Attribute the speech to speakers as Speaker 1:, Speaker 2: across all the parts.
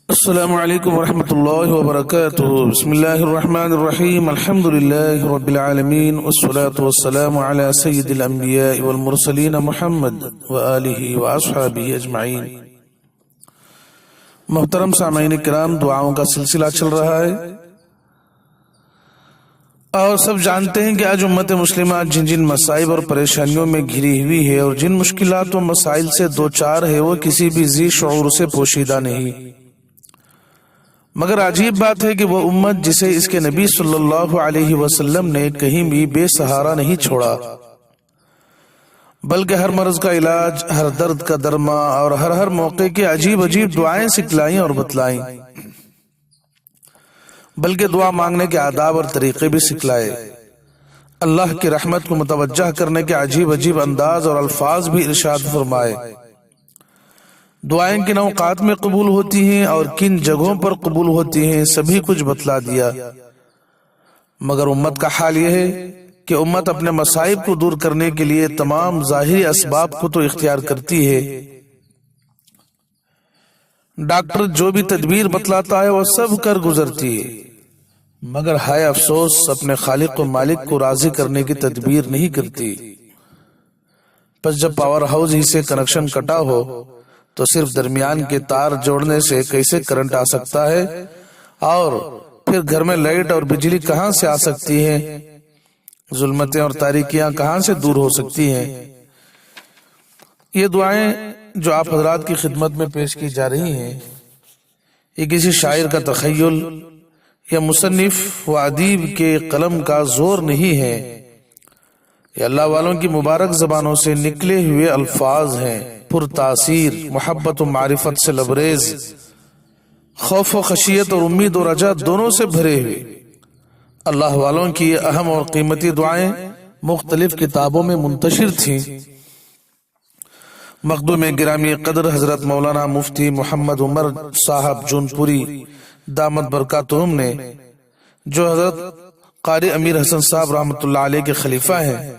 Speaker 1: السلام علیکم ورحمۃ اللہ وبرکاتہ۔ بسم اللہ الرحمن الرحیم، الحمد للہ رب العالمین، والصلاة والسلام علی سید الانبیاء والمرسلین محمد وآلہ واصحابہ اجمعین۔ محترم سامعین کرام، دعاؤں کا سلسلہ چل رہا ہے اور سب جانتے ہیں کہ آج امت مسلمہ جن جن مصائب اور پریشانیوں میں گھری ہوئی ہے اور جن مشکلات و مسائل سے دوچار ہے وہ کسی بھی ذی شعور سے پوشیدہ نہیں، مگر عجیب بات ہے کہ وہ امت جسے اس کے نبی صلی اللہ علیہ وسلم نے کہیں بھی بے سہارا نہیں چھوڑا، بلکہ ہر مرض کا علاج، ہر درد کا درما اور ہر موقع کے عجیب عجیب دعائیں سکھلائیں اور بتلائیں، بلکہ دعا مانگنے کے آداب اور طریقے بھی سکھلائے، اللہ کی رحمت کو متوجہ کرنے کے عجیب عجیب انداز اور الفاظ بھی ارشاد فرمائے، دعائیں کن اوقات میں قبول ہوتی ہیں اور کن جگہوں پر قبول ہوتی ہیں سبھی کچھ بتلا دیا، مگر امت کا حال یہ ہے کہ امت اپنے مصائب کو دور کرنے کے لیے تمام ظاہری اسباب کو تو اختیار کرتی ہے، ڈاکٹر جو بھی تدبیر بتلاتا ہے وہ سب کر گزرتی ہے، مگر ہائے افسوس اپنے خالق و مالک کو راضی کرنے کی تدبیر نہیں کرتی۔ پس جب پاور ہاؤس ہی سے کنیکشن کٹا ہو تو صرف درمیان کے تار جوڑنے سے کیسے کرنٹ آ سکتا ہے، اور پھر گھر میں لائٹ اور بجلی کہاں سے آ سکتی ہے، ظلمتیں اور تاریکیاں کہاں سے دور ہو سکتی ہیں۔ یہ دعائیں جو آپ حضرات کی خدمت میں پیش کی جا رہی ہیں، یہ کسی شاعر کا تخیل یا مصنف و ادیب کے قلم کا زور نہیں ہے، یہ اللہ والوں کی مبارک زبانوں سے نکلے ہوئے الفاظ ہیں، پر تاثیر، محبت و معرفت سے لبریز، خوف و خشیت اور امید و رجا دونوں سے بھرے ہوئے۔ اللہ والوں کی یہ اہم اور قیمتی دعائیں مختلف کتابوں میں منتشر تھیں۔ مخدوم گرامی قدر حضرت مولانا مفتی محمد عمر صاحب جونپوری دامت برکاتہم نے، جو حضرت قاری امیر حسن صاحب رحمۃ اللہ علیہ کے خلیفہ ہیں،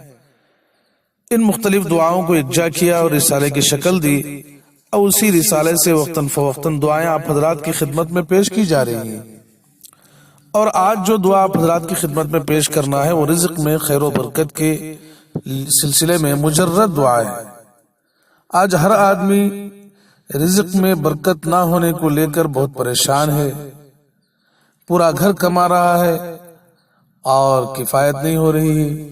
Speaker 1: ان مختلف دعاؤں کو یکجا کیا اور رسالے کی شکل دی، اور اسی رسالے سے وقتاً فوقتاً دعائیں آپ حضرات کی خدمت میں پیش کی جا رہی ہیں۔ اور آج جو دعا آپ حضرات کی خدمت میں پیش کرنا ہے وہ رزق میں خیر و برکت کے سلسلے میں مجرد دعا ہے۔ آج ہر آدمی رزق میں برکت نہ ہونے کو لے کر بہت پریشان ہے، پورا گھر کما رہا ہے اور کفایت نہیں ہو رہی ہے،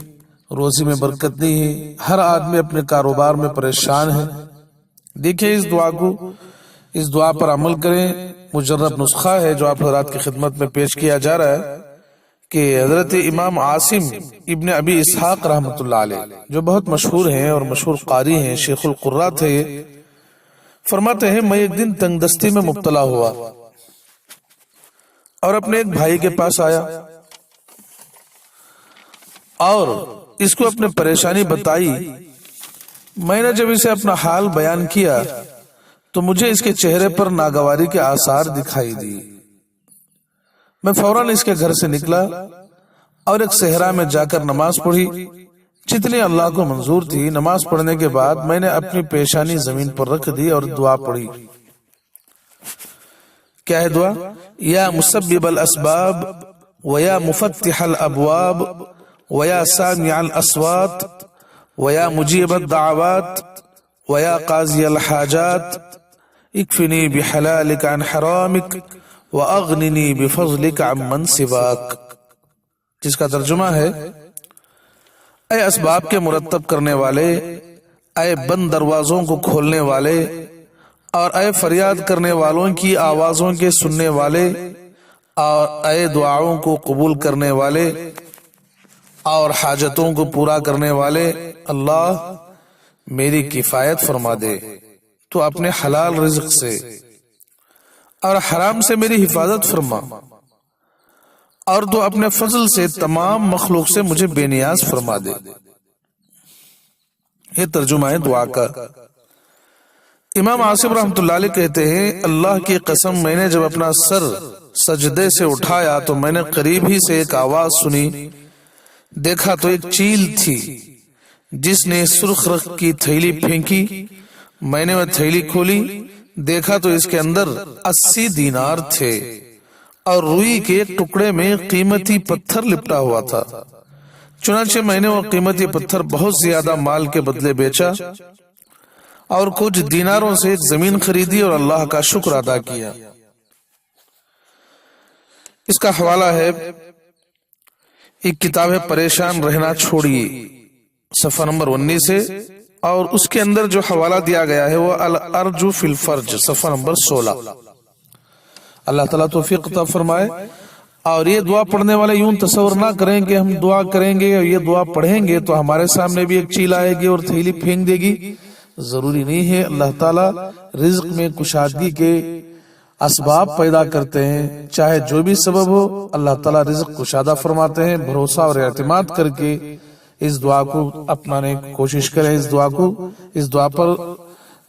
Speaker 1: روزی میں برکت نہیں ہے، ہر آدمی اپنے کاروبار میں پریشان ہے۔ دیکھیں اس دعا پر عمل کریں، مجرد نسخہ ہے جو آپ حضرات کی خدمت میں پیش کیا جا رہا ہے کہ حضرت امام عاصم ابن ابی اسحاق رحمۃ اللہ علیہ، جو بہت مشہور ہیں اور مشہور قاری ہیں، شیخ القراء تھے، فرماتے ہیں میں ایک دن تنگ دستی میں مبتلا ہوا اور اپنے ایک بھائی کے پاس آیا اور اس کو اپنے پریشانی بتائی۔ میں نے جب اسے اپنا حال بیان کیا تو مجھے اس کے چہرے پر ناگواری کے آثار دکھائی دی۔ میں فوراً اس کے گھر سے نکلا اور ایک صحرا میں جا کر نماز پڑھی جتنی اللہ کو منظور تھی۔ نماز پڑھنے کے بعد میں نے اپنی پیشانی زمین پر رکھ دی اور دعا پڑھی۔ کیا ہے دعا؟ یا مسبب الاسباب ویا مفتح الابواب ویا سامع الاصوات ویا مجیب الدعوات ویا قاضی الحاجات اکفنی بحلالک عن حرامک واغننی بفضلک عمن سواک، جس کا ترجمہ ہے اے اسباب کے مرتب کرنے والے، اے بند دروازوں کو کھولنے والے، اور اے فریاد کرنے والوں کی آوازوں کے سننے والے، اور اے دعاؤں کو قبول کرنے والے اور حاجتوں کو پورا کرنے والے، اللہ میری کفایت فرما دے، تو اپنے حلال رزق سے اور حرام سے میری حفاظت فرما، اور تو اپنے فضل سے تمام مخلوق سے مجھے بے نیاز فرما دے۔ یہ ترجمہ ہے دعا کا۔ امام عاصم رحمۃ اللہ علیہ کہتے ہیں اللہ کی قسم میں نے جب اپنا سر سجدے سے اٹھایا تو میں نے قریب ہی سے ایک آواز سنی، دیکھا تو ایک چیل تھی جس نے سرخ رخ کی تھیلی پھینکی، میں نے وہ تھیلی کھولی، دیکھا تو اس کے اندر 80 دینار تھے اور روئی کے ایک ٹکڑے میں قیمتی پتھر لپٹا ہوا تھا۔ چنانچہ میں نے وہ قیمتی پتھر بہت زیادہ مال کے بدلے بیچا اور کچھ دیناروں سے ایک زمین خریدی اور اللہ کا شکر ادا کیا۔ اس کا حوالہ ہے، ایک کتاب ہے پریشان رہنا چھوڑیے، صفحہ نمبر 19 سے، اور اس کے اندر جو حوالہ دیا گیا ہے وہ الارج فی الفرج، صفحہ نمبر 16۔ اللہ تعالیٰ توفیق عطا فرمائے۔ اور یہ دعا پڑھنے والے یوں تصور نہ کریں کہ ہم دعا کریں گے اور یہ دعا پڑھیں گے تو ہمارے سامنے بھی ایک چیل آئے گی اور تھیلی پھینک دے گی، ضروری نہیں ہے۔ اللہ تعالیٰ رزق میں کشادگی کے اسباب پیدا کرتے ہیں، چاہے جو بھی سبب ہو اللہ تعالیٰ رزق کشادہ فرماتے ہیں۔ بھروسہ اور اعتماد کر کے اس دعا کو اپنانے کی کوشش کریں، اس دعا پر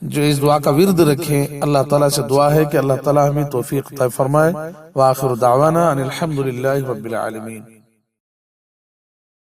Speaker 1: جو اس دعا کا ورد رکھیں۔ اللہ تعالیٰ سے دعا ہے کہ اللہ تعالیٰ ہمیں توفیق عطا فرمائے۔ وآخر دعوانا ان الحمد للہ رب العالمین۔